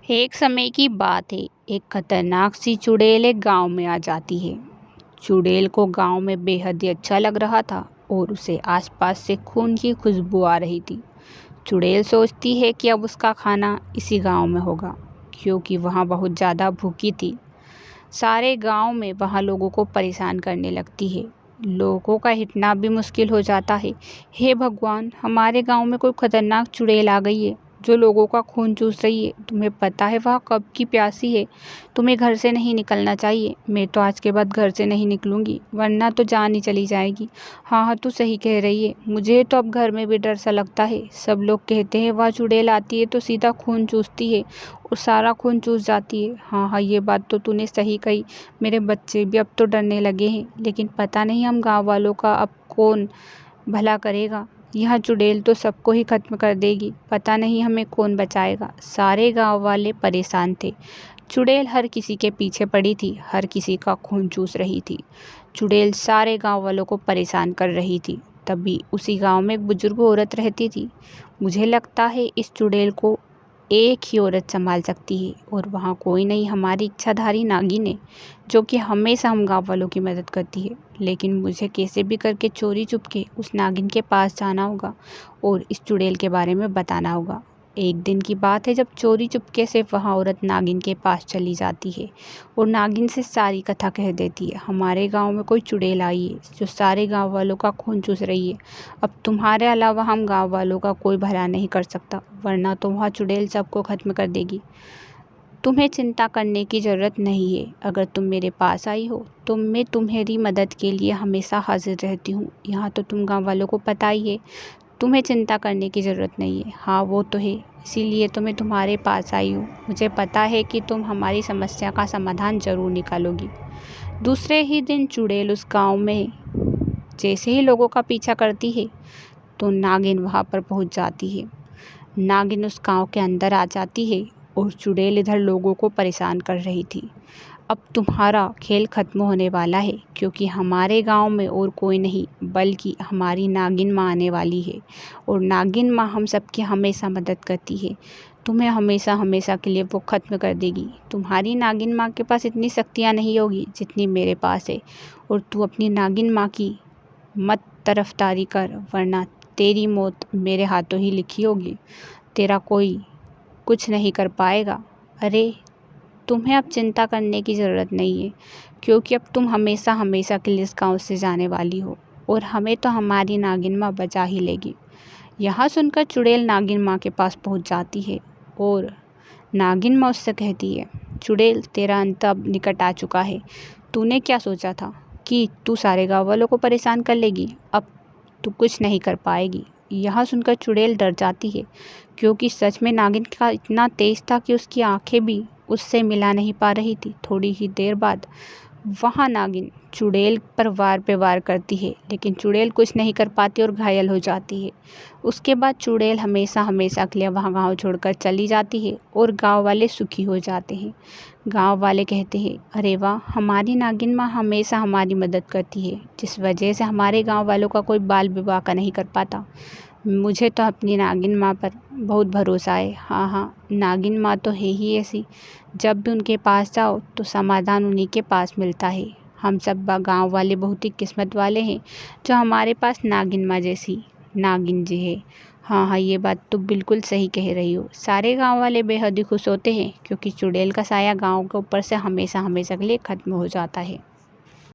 एक समय की बात है। एक खतरनाक सी चुड़ैल एक गांव में आ जाती है। चुड़ैल को गांव में बेहद ही अच्छा लग रहा था और उसे आसपास से खून की खुशबू आ रही थी। चुड़ैल सोचती है कि अब उसका खाना इसी गांव में होगा, क्योंकि वहाँ बहुत ज़्यादा भूखी थी। सारे गांव में वहाँ लोगों को परेशान करने लगती है। लोगों का हिटना भी मुश्किल हो जाता है। हे भगवान, हमारे गांव में कोई खतरनाक चुड़ैल आ गई है जो लोगों का खून चूस रही है। तुम्हें पता है वह कब की प्यासी है। तुम्हें घर से नहीं निकलना चाहिए। मैं तो आज के बाद घर से नहीं निकलूंगी, वरना तो जान ही चली जाएगी। हाँ हाँ, तू सही कह रही है। मुझे तो अब घर में भी डर सा लगता है। सब लोग कहते हैं वह चुड़ैल आती है तो सीधा खून चूसती है और सारा खून चूस जाती है। हाँ हाँ, ये बात तो तूने सही कही। मेरे बच्चे भी अब तो डरने लगे हैं, लेकिन पता नहीं हम गाँव वालों का अब कौन भला करेगा। यह चुड़ैल तो सबको ही खत्म कर देगी। पता नहीं हमें कौन बचाएगा। सारे गांव वाले परेशान थे। चुड़ैल हर किसी के पीछे पड़ी थी, हर किसी का खून चूस रही थी। चुड़ैल सारे गांव वालों को परेशान कर रही थी। तभी उसी गांव में एक बुजुर्ग औरत रहती थी। मुझे लगता है इस चुड़ैल को एक ही औरत संभाल सकती है, और वहाँ कोई नहीं, हमारी इच्छाधारी नागिन है, जो कि हमेशा हम गाँव वालों की मदद करती है। लेकिन मुझे कैसे भी करके चोरी चुपके उस नागिन के पास जाना होगा और इस चुड़ैल के बारे में बताना होगा। एक दिन की बात है जब चोरी चुपके से वहाँ औरत नागिन के पास चली जाती है और नागिन से सारी कथा कह देती है। हमारे गांव में कोई चुड़ैल आई है जो सारे गांव वालों का खून चूस रही है। अब तुम्हारे अलावा हम गांव वालों का कोई भला नहीं कर सकता, वरना तो वहाँ चुड़ैल सबको खत्म कर देगी। तुम्हें चिंता करने की ज़रूरत नहीं है। अगर तुम मेरे पास आई हो तो मैं तुम्हारी मदद के लिए हमेशा हाजिर रहती हूँ। यहाँ तो तुम गांव वालों को पता ही है। तुम्हें चिंता करने की ज़रूरत नहीं है। हाँ, वो तो है, इसीलिए तो मैं तुम्हारे पास आई हूँ। मुझे पता है कि तुम हमारी समस्या का समाधान ज़रूर निकालोगी। दूसरे ही दिन चुड़ैल उस गांव में जैसे ही लोगों का पीछा करती है तो नागिन वहाँ पर पहुँच जाती है। नागिन उस गांव के अंदर आ जाती है और चुड़ैल इधर लोगों को परेशान कर रही थी। अब तुम्हारा खेल खत्म होने वाला है, क्योंकि हमारे गांव में और कोई नहीं बल्कि हमारी नागिन माँ आने वाली है, और नागिन माँ हम सबकी हमेशा मदद करती है। तुम्हें हमेशा हमेशा के लिए वो खत्म कर देगी। तुम्हारी नागिन माँ के पास इतनी शक्तियाँ नहीं होगी जितनी मेरे पास है, और तू अपनी नागिन माँ की मत तरफदारी कर, वरना तेरी मौत मेरे हाथों ही लिखी होगी। तेरा कोई कुछ नहीं कर पाएगा। अरे, तुम्हें अब चिंता करने की ज़रूरत नहीं है, क्योंकि अब तुम हमेशा हमेशा के लिए इस गाँव से जाने वाली हो, और हमें तो हमारी नागिन माँ बचा ही लेगी। यह सुनकर चुड़ैल नागिन माँ के पास पहुँच जाती है और नागिन माँ उससे कहती है, चुड़ैल, तेरा अंत अब निकट आ चुका है। तूने क्या सोचा था कि तू सारे गाँव वालों को परेशान कर लेगी? अब तू कुछ नहीं कर पाएगी। यह सुनकर चुड़ैल डर जाती है, क्योंकि सच में नागिन का इतना तेज था कि उसकी आंखें भी उससे मिला नहीं पा रही थी। थोड़ी ही देर बाद वहाँ नागिन चुड़ैल पर वार पे वार करती है, लेकिन चुड़ैल कुछ नहीं कर पाती और घायल हो जाती है। उसके बाद चुड़ैल हमेशा हमेशा के लिए वहाँ गाँव छोड़कर चली जाती है और गाँव वाले सुखी हो जाते हैं। गाँव वाले कहते हैं, अरे वाह, हमारी नागिन माँ हमेशा हमारी मदद करती है, जिस वजह से हमारे गाँव वालों का कोई बाल विवाह का नहीं कर पाता। मुझे तो अपनी नागिन माँ पर बहुत भरोसा है। हाँ हाँ, नागिन माँ तो है ही ऐसी, जब भी उनके पास जाओ तो समाधान उन्हीं के पास मिलता है। हम सब गांव वाले बहुत ही किस्मत वाले हैं जो हमारे पास नागिन माँ जैसी नागिन जी है। हाँ हाँ, ये बात तो बिल्कुल सही कह रही हो। सारे गांव वाले बेहद ही खुश होते हैं, क्योंकि चुड़ैल का साया गांव के ऊपर से हमेशा हमेशा के लिए खत्म हो जाता है।